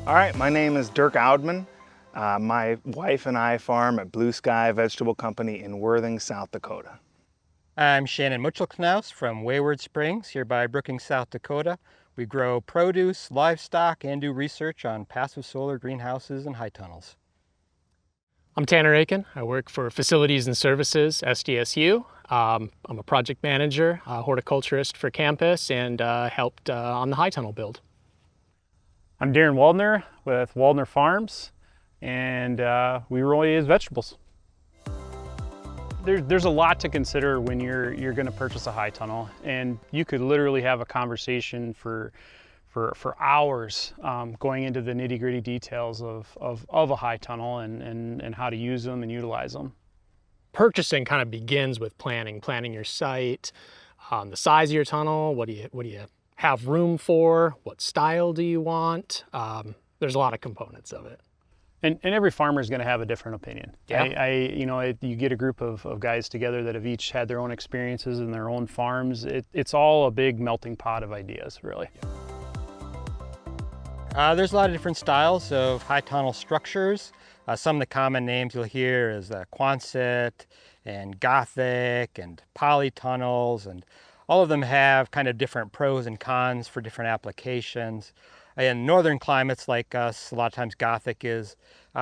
All right, my name is Dirk Oudman. My wife and I farm at Blue Sky Vegetable Company in Worthing, South Dakota. I'm Shannon Mutschelknaus from Wayward Springs, here by Brookings, South Dakota. We grow produce, livestock, and do research on passive solar greenhouses and high tunnels. I'm Tanner Aiken. I work for Facilities and Services, SDSU. I'm a project manager, horticulturist for campus, and helped on the high tunnel build. I'm Darin Waldner with Waldner Farms, and we raise vegetables. There's a lot to consider when you're going to purchase a high tunnel, and you could literally have a conversation for hours going into the nitty-gritty details of a high tunnel and how to use them and utilize them. Purchasing kind of begins with planning your site, the size of your tunnel, what do you have room for, what style do you want. There's a lot of components of it. And every farmer is going to have a different opinion. Yeah. You get a group of guys together that have each had their own experiences in their own farms. It's all a big melting pot of ideas, really. There's a lot of different styles of high tunnel structures. Some of the common names you'll hear is Quonset and Gothic and polytunnels, and all of them have kind of different pros and cons for different applications. In northern climates like us, a lot of times Gothic is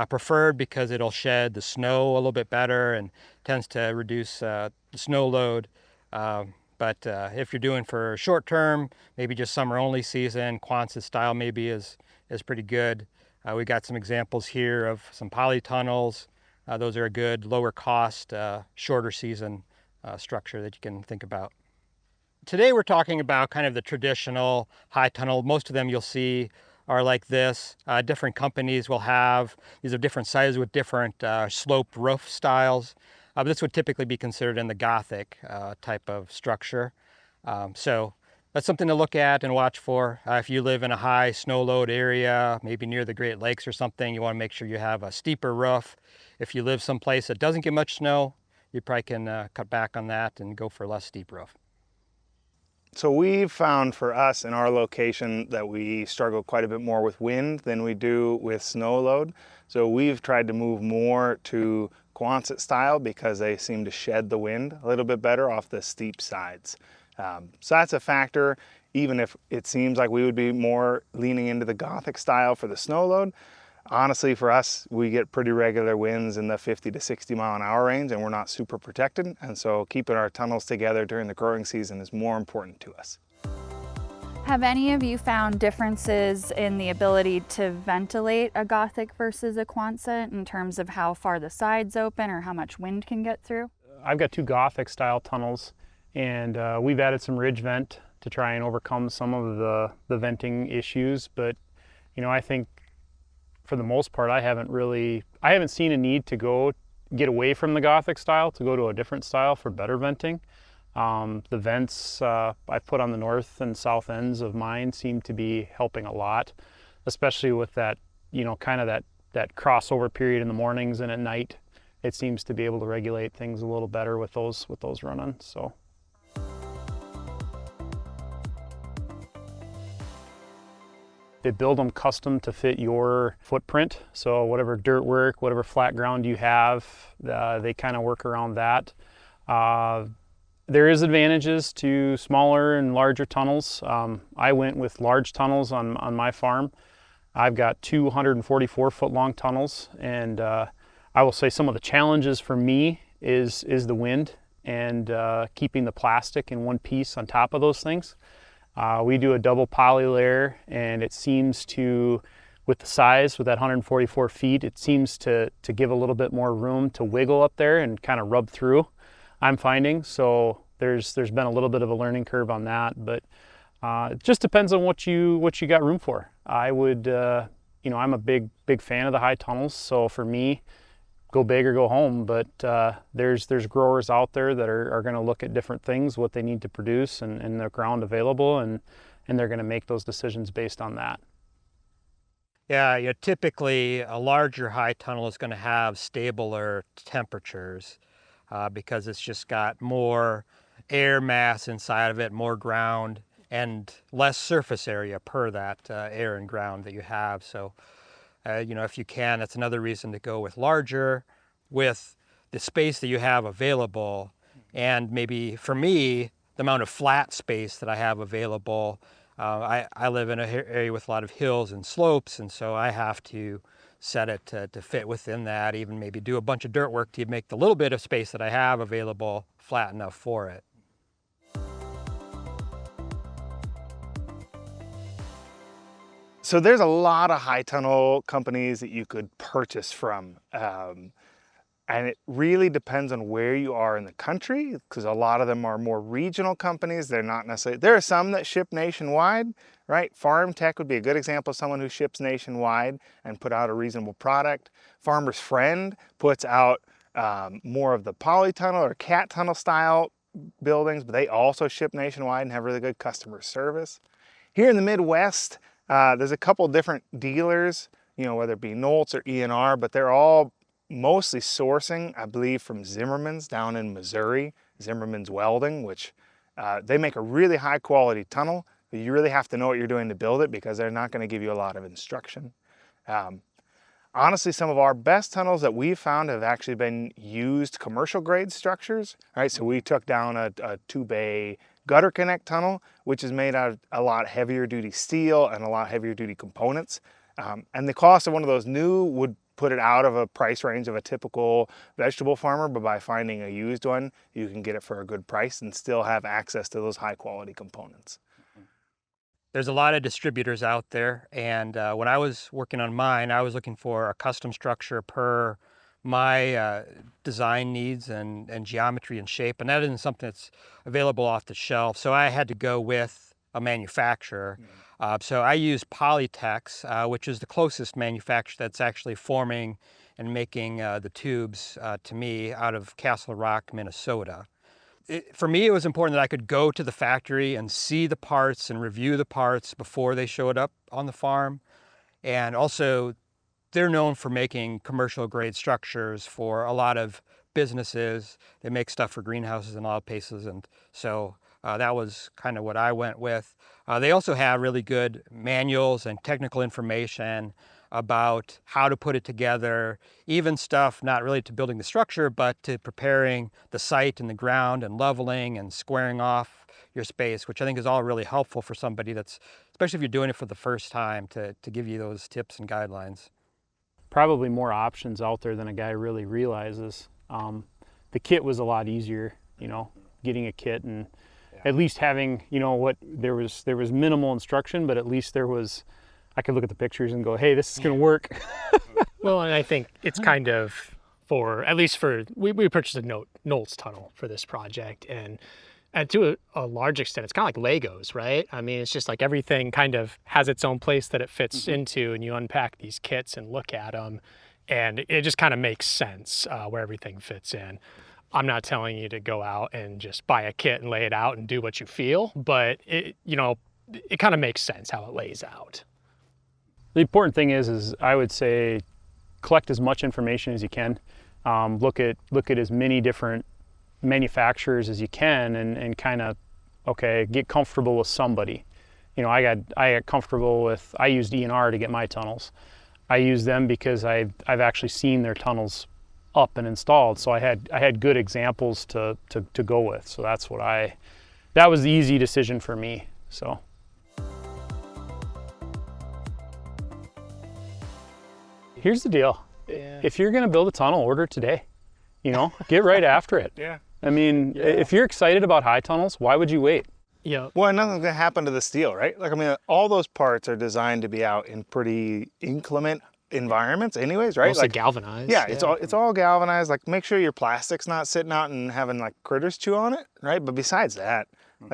preferred because it'll shed the snow a little bit better and tends to reduce the snow load. But if you're doing for short term, maybe just summer only season, Quonset style maybe is pretty good. We got some examples here of some polytunnels. Those are a good lower cost, shorter season structure that you can think about. Today we're talking about kind of the traditional high tunnel. Most of them you'll see are like this. Different companies will have, these are different sizes with different sloped roof styles. But this would typically be considered in the Gothic type of structure. So that's something to look at and watch for. If you live in a high snow load area, maybe near the Great Lakes or something, you want to make sure you have a steeper roof. If you live someplace that doesn't get much snow, you probably can cut back on that and go for a less steep roof. So we've found for us in our location that we struggle quite a bit more with wind than we do with snow load. So we've tried to move more to Quonset style because they seem to shed the wind a little bit better off the steep sides. So that's a factor, even if it seems like we would be more leaning into the Gothic style for the snow load. Honestly, for us, we get pretty regular winds in the 50 to 60 mile an hour range, and we're not super protected. And so keeping our tunnels together during the growing season is more important to us. Have any of you found differences in the ability to ventilate a Gothic versus a Quonset in terms of how far the sides open or how much wind can get through? I've got two Gothic style tunnels, and we've added some ridge vent to try and overcome some of the venting issues. But I think for the most part, I haven't seen a need to get away from the Gothic style to go to a different style for better venting. The vents I put on the north and south ends of mine seem to be helping a lot, especially with that, kind of that crossover period in the mornings and at night. It seems to be able to regulate things a little better with those running. So. They build them custom to fit your footprint. So whatever dirt work, whatever flat ground you have, they kind of work around that. There is advantages to smaller and larger tunnels. I went with large tunnels on my farm. I've got 244 foot long tunnels, and I will say some of the challenges for me is the wind and keeping the plastic in one piece on top of those things. We do a double poly layer, and it seems to, with the size, with that 144 feet, it seems to give a little bit more room to wiggle up there and kind of rub through, I'm finding. So there's been a little bit of a learning curve on that, but it just depends on what you got room for. I would, I'm a big fan of the high tunnels, so for me, go big or go home. But there's growers out there that are going to look at different things, what they need to produce, and the ground available, and they're going to make those decisions based on that. Yeah, typically a larger high tunnel is going to have stabler temperatures because it's just got more air mass inside of it, more ground. and less surface area per that air and ground that you have. So, if you can, that's another reason to go with larger, with the space that you have available, and maybe for me, the amount of flat space that I have available. I live in an area with a lot of hills and slopes, and so I have to set it to fit within that, even maybe do a bunch of dirt work to make the little bit of space that I have available flat enough for it. So there's a lot of high tunnel companies that you could purchase from. And it really depends on where you are in the country, because a lot of them are more regional companies. They're not necessarily, there are some that ship nationwide, right? Farm Tech would be a good example of someone who ships nationwide and put out a reasonable product. Farmer's Friend puts out more of the polytunnel or cat tunnel style buildings, but they also ship nationwide and have really good customer service. Here in the Midwest, there's a couple different dealers, whether it be Nolts or ENR, but they're all mostly sourcing, I believe, from Zimmerman's down in Missouri, Zimmerman's Welding, which they make a really high quality tunnel, but you really have to know what you're doing to build it because they're not going to give you a lot of instruction. Honestly, some of our best tunnels that we've found have actually been used commercial grade structures, right? So we took down a 2-bay gutter connect tunnel, which is made out of a lot heavier duty steel and a lot heavier duty components. And the cost of one of those new would put it out of a price range of a typical vegetable farmer, but by finding a used one, you can get it for a good price and still have access to those high quality components. There's a lot of distributors out there, and when I was working on mine, I was looking for a custom structure per my design needs and geometry and shape, and that isn't something that's available off the shelf, so I had to go with a manufacturer. So I use Polytex, which is the closest manufacturer that's actually forming and making the tubes to me out of Castle Rock, Minnesota. For me, it was important that I could go to the factory and see the parts and review the parts before they showed up on the farm. And also, they're known for making commercial grade structures for a lot of businesses. They make stuff for greenhouses in a lot of places, and so that was kind of what I went with. They also have really good manuals and technical information about how to put it together, even stuff not really to building the structure, but to preparing the site and the ground and leveling and squaring off your space, which I think is all really helpful for somebody that's, especially if you're doing it for the first time, to give you those tips and guidelines. Probably more options out there than a guy really realizes. The kit was a lot easier, getting a kit and at least having, there was minimal instruction, but at least I could look at the pictures and go, hey, this is going to work. Well, and I think it's kind of we purchased a Knowles tunnel for this project, and to a large extent, it's kind of like Legos, right? I mean, it's just like everything kind of has its own place that it fits into, and you unpack these kits and look at them, and it just kind of makes sense where everything fits in. I'm not telling you to go out and just buy a kit and lay it out and do what you feel, but it kind of makes sense how it lays out. The important thing is I would say collect as much information as you can. Look at as many different manufacturers as you can, and kind of get comfortable with somebody. I got comfortable with, I used ENR to get my tunnels. I use them because I've actually seen their tunnels up and installed, so I had good examples to go with. So that was the easy decision for me. So. Here's the deal. Yeah. If you're going to build a tunnel, order it today. Get right after it. Yeah. I mean, if you're excited about high tunnels, why would you wait? Yeah. Well, nothing's going to happen to the steel, right? All those parts are designed to be out in pretty inclement environments anyways, right? Mostly galvanized. Yeah, it's all galvanized. Make sure your plastic's not sitting out and having critters chew on it, right? But besides that,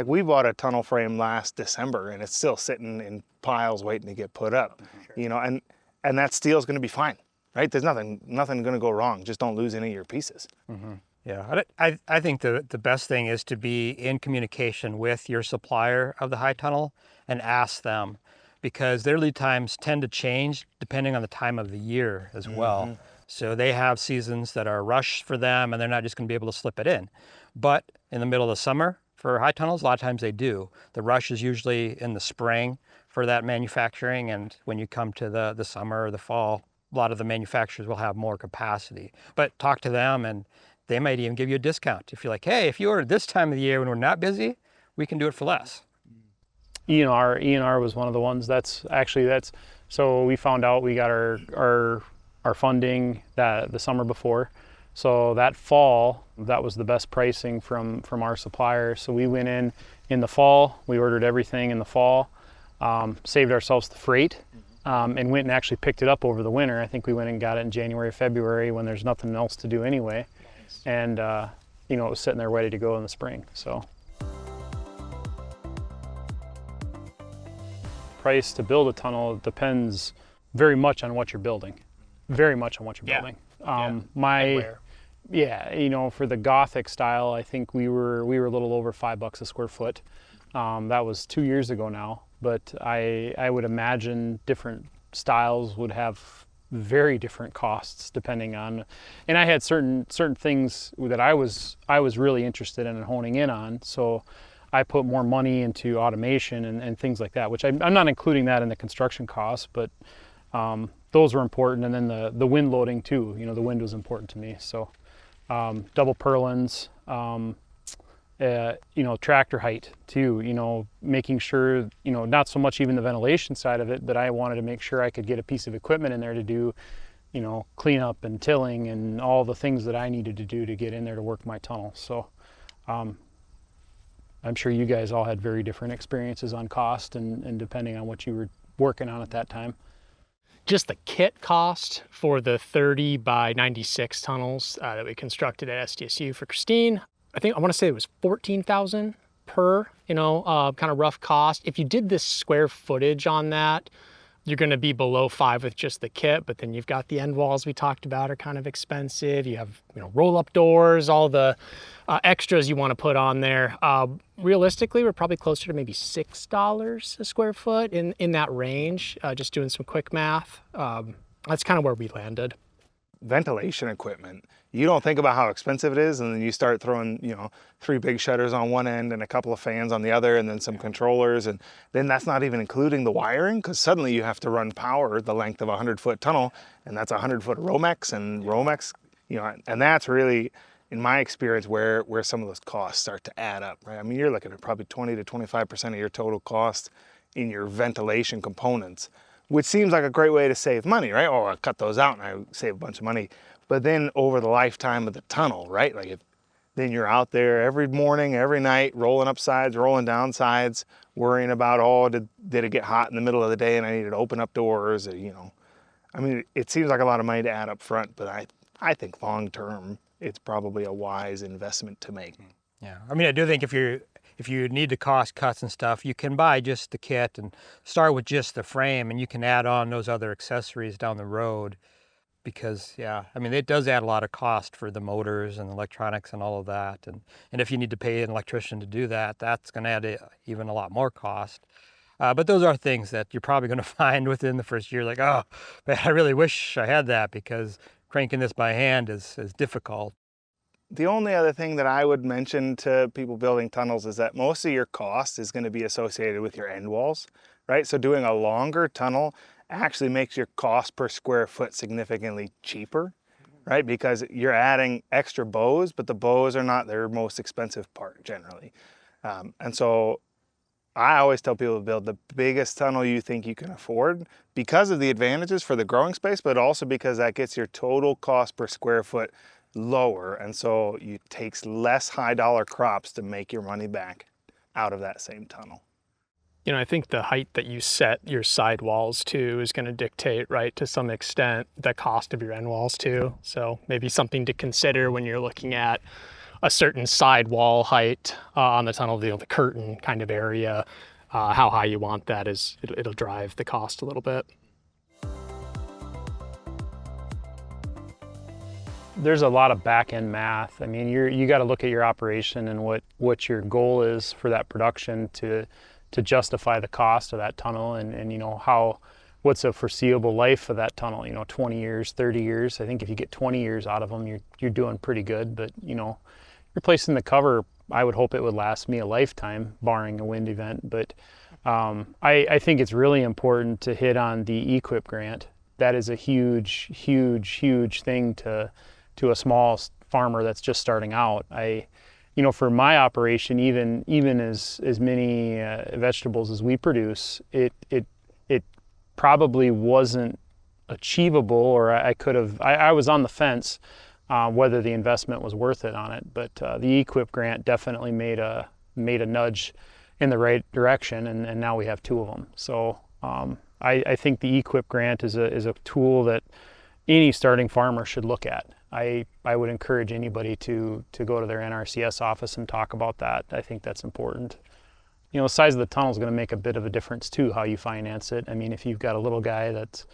we bought a tunnel frame last December and it's still sitting in piles waiting to get put up. Sure. And that steel is going to be fine, right? There's nothing going to go wrong. Just don't lose any of your pieces. Mm-hmm. Yeah, I think the best thing is to be in communication with your supplier of the high tunnel and ask them, because their lead times tend to change depending on the time of the year as well. So they have seasons that are rush for them and they're not just going to be able to slip it in. But in the middle of the summer, For high tunnels, a lot of times they do. The rush is usually in the spring for that manufacturing, and when you come to the summer or the fall, a lot of the manufacturers will have more capacity. But talk to them and they might even give you a discount. If you're like, hey, if you order this time of the year when we're not busy, we can do it for less. E&R was one of the ones so we found out we got our funding the summer before. So that fall, that was the best pricing from our supplier. So we went in the fall, we ordered everything in the fall, saved ourselves the freight, and went and actually picked it up over the winter. I think we went and got it in January, February when there's nothing else to do anyway. Nice. And it was sitting there ready to go in the spring. So price to build a tunnel depends very much on what you're building. Very much on what you're building. For the Gothic style, I think we were a little over $5 a square foot. That was 2 years ago now, but I would imagine different styles would have very different costs depending on, and I had certain things that I was really interested in and honing in on. So I put more money into automation and things like that, which I'm not including that in the construction costs, but those were important. And then the wind loading too, the wind was important to me. So double purlins, tractor height too, making sure, not so much even the ventilation side of it, but I wanted to make sure I could get a piece of equipment in there to do, cleanup and tilling and all the things that I needed to do to get in there to work my tunnel. So I'm sure you guys all had very different experiences on cost and depending on what you were working on at that time. Just the kit cost for the 30 by 96 tunnels that we constructed at SDSU for Kristine, I want to say it was $14,000 per, kind of rough cost. If you did this square footage on that, you're going to be below $5 with just the kit, but then you've got the end walls we talked about are kind of expensive. You have, roll-up doors, all the extras you want to put on there. Realistically, we're probably closer to maybe $6 a square foot in that range, just doing some quick math. That's kind of where we landed. Ventilation equipment, you don't think about how expensive it is, and then you start throwing 3 big shutters on one end and a couple of fans on the other, and then some controllers, and then that's not even including the wiring, because suddenly you have to run power the length of a 100-foot tunnel, and that's 100-foot Romex, and that's really, in my experience, where some of those costs start to add up, right? I mean, you're looking at probably 20 to 25% of your total cost in your ventilation components, which seems like a great way to save money, right? Oh, I cut those out and I save a bunch of money. But then over the lifetime of the tunnel, right? Then you're out there every morning, every night, rolling up sides, rolling down sides, worrying about, did it get hot in the middle of the day and I needed to open up doors, I mean, it seems like a lot of money to add up front, but I think long term, it's probably a wise investment to make. Yeah, I mean, I do think if you need the cost cuts and stuff, you can buy just the kit and start with just the frame, and you can add on those other accessories down the road. Because, I mean, it does add a lot of cost for the motors and electronics and all of that. And if you need to pay an electrician to do that, that's going to add even a lot more cost. But those are things that you're probably going to find within the first year, like, oh, man, I really wish I had that, because cranking this by hand is difficult. The only other thing that I would mention to people building tunnels is that most of your cost is going to be associated with your end walls, right? So doing a longer tunnel actually makes your cost per square foot significantly cheaper, right? Because you're adding extra bows, but the bows are not their most expensive part generally. And so I always tell people to build the biggest tunnel you think you can afford because of the advantages for the growing space, but also because that gets your total cost per square foot lower, and so it takes less high dollar crops to make your money back out of that same tunnel. I think the height that you set your side walls to is going to dictate, right, to some extent, the cost of your end walls too. So maybe something to consider when you're looking at a certain side wall height on the tunnel, the curtain kind of area, how high you want that it'll drive the cost a little bit. There's a lot of back-end math. I mean, you got to look at your operation and what your goal is for that production to justify the cost of that tunnel, and what's a foreseeable life of that tunnel, 20 years, 30 years. I think if you get 20 years out of them, you're doing pretty good. But replacing the cover I would hope it would last me a lifetime, barring a wind event. But I think it's really important to hit on the Eqip grant. That is a huge, huge, huge thing to a small farmer that's just starting out. For my operation, even as many vegetables as we produce, it probably wasn't achievable, or I was on the fence whether the investment was worth it on it. But the Eqip grant definitely made a nudge in the right direction, and now we have 2 of them. So I think the Eqip grant is a tool that any starting farmer should look at. I would encourage anybody to go to their NRCS office and talk about that. I think that's important. The size of the tunnel is going to make a bit of a difference too, how you finance it. I mean, if you've got a little guy that's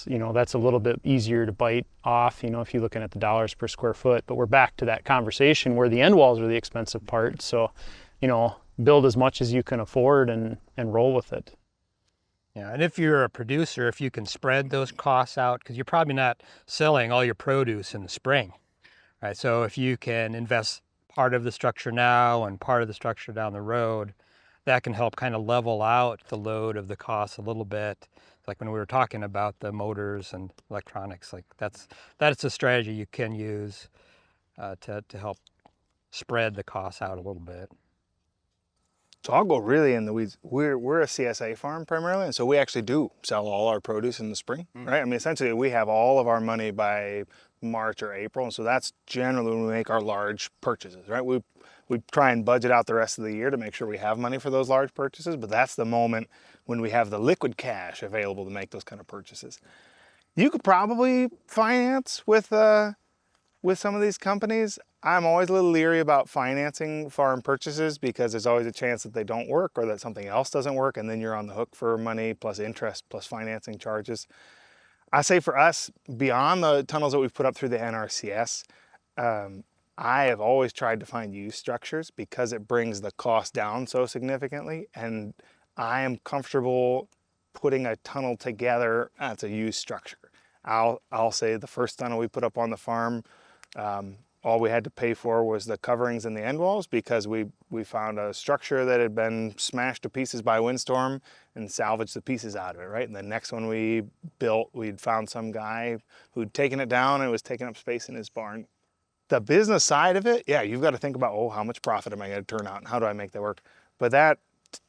a little bit easier to bite off, if you're looking at the dollars per square foot. But we're back to that conversation where the end walls are the expensive part. So, build as much as you can afford and roll with it. Yeah, and if you're a producer, if you can spread those costs out, because you're probably not selling all your produce in the spring, right? So if you can invest part of the structure now and part of the structure down the road, that can help kind of level out the load of the costs a little bit. Like when we were talking about the motors and electronics, like that's a strategy you can use to help spread the costs out a little bit. So I'll go really in the weeds. We're a CSA farm primarily, and so we actually do sell all our produce in the spring, right? I mean, essentially we have all of our money by March or April, and so that's generally when we make our large purchases, right? We try and budget out the rest of the year to make sure we have money for those large purchases, but that's the moment when we have the liquid cash available to make those kind of purchases. You could probably finance with some of these companies. I'm always a little leery about financing farm purchases because there's always a chance that they don't work or that something else doesn't work, and then you're on the hook for money plus interest plus financing charges. I say for us, beyond the tunnels that we've put up through the NRCS, I have always tried to find used structures because it brings the cost down so significantly, and I am comfortable putting a tunnel together as a used structure. I'll say the first tunnel we put up on the farm, all we had to pay for was the coverings and the end walls because we found a structure that had been smashed to pieces by a windstorm and salvaged the pieces out of it, right? And the next one we built, we'd found some guy who'd taken it down and it was taking up space in his barn. The business side of it, yeah, you've got to think about, how much profit am I going to turn out and how do I make that work? But that,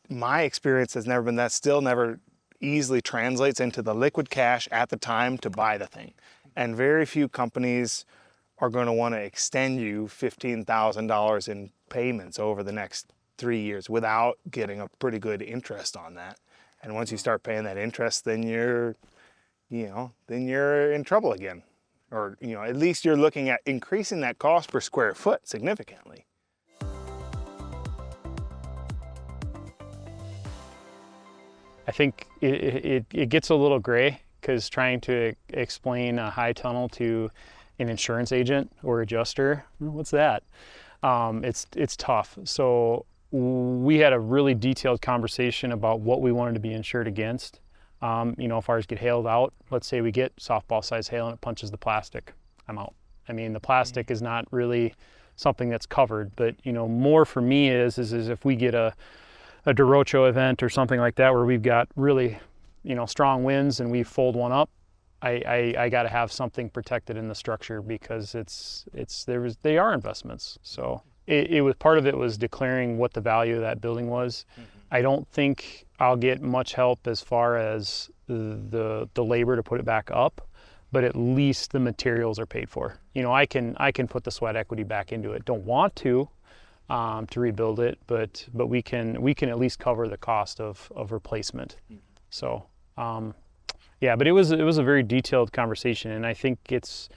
my experience has never been, that still never easily translates into the liquid cash at the time to buy the thing. And very few companies are going to want to extend you $15,000 in payments over the next 3 years without getting a pretty good interest on that. And once you start paying that interest, then you're in trouble again. Or, at least you're looking at increasing that cost per square foot significantly. I think it gets a little gray because trying to explain a high tunnel to an insurance agent or adjuster, what's that? It's tough. So we had a really detailed conversation about what we wanted to be insured against. If ours get hailed out, let's say we get softball size hail and it punches the plastic, I'm out. I mean, the plastic is not really something that's covered, but more for me is if we get a derecho event or something like that where we've got really strong winds and we fold one up, I got to have something protected in the structure because they are investments. So it was, part of it was declaring what the value of that building was. Mm-hmm. I don't think I'll get much help as far as the labor to put it back up, but at least the materials are paid for. I can put the sweat equity back into it. Don't want to rebuild it, but we can at least cover the cost of replacement. Mm-hmm. So. Yeah, but it was a very detailed conversation, and I think it's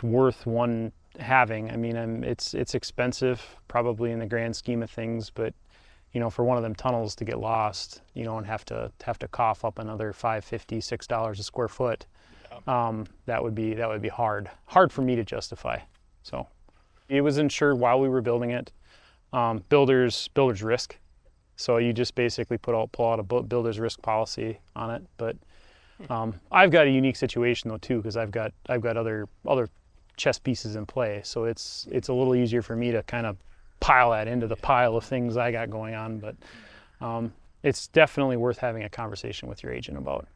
worth one having. I mean, it's expensive probably in the grand scheme of things, but for one of them tunnels to get lost, and have to cough up another $5.50, $6 a square foot, that would be hard for me to justify. So it was insured while we were building it. Builder's risk. So you just basically pull out a builder's risk policy on it, but. I've got a unique situation though too, because I've got other chess pieces in play, so it's a little easier for me to kind of pile that into the pile of things I got going on, but it's definitely worth having a conversation with your agent about.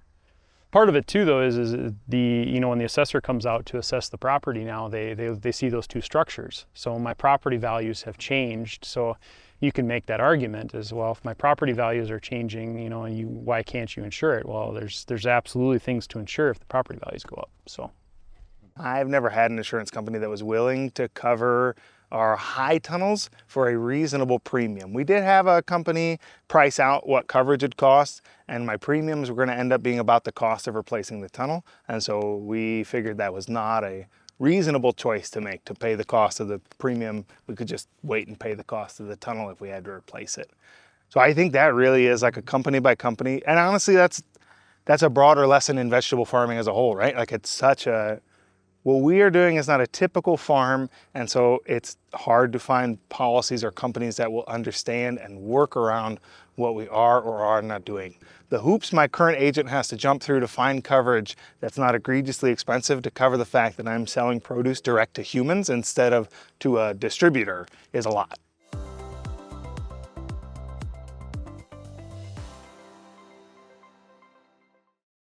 Part of it too, though, is when the assessor comes out to assess the property now, they see those two structures. So my property values have changed. So you can make that argument as well. If my property values are changing, and why can't you insure it? Well, there's absolutely things to insure if the property values go up. So I've never had an insurance company that was willing to cover our high tunnels for a reasonable premium. We did have a company price out what coverage would cost, and my premiums were going to end up being about the cost of replacing the tunnel. And so we figured that was not a reasonable choice to make, to pay the cost of the premium. We could just wait and pay the cost of the tunnel if we had to replace it. So I think that really is like a company by company. And honestly, that's a broader lesson in vegetable farming as a whole, right? Like it's such a, what we are doing is not a typical farm, and so it's hard to find policies or companies that will understand and work around what we are or are not doing. The hoops my current agent has to jump through to find coverage that's not egregiously expensive to cover the fact that I'm selling produce direct to humans instead of to a distributor is a lot.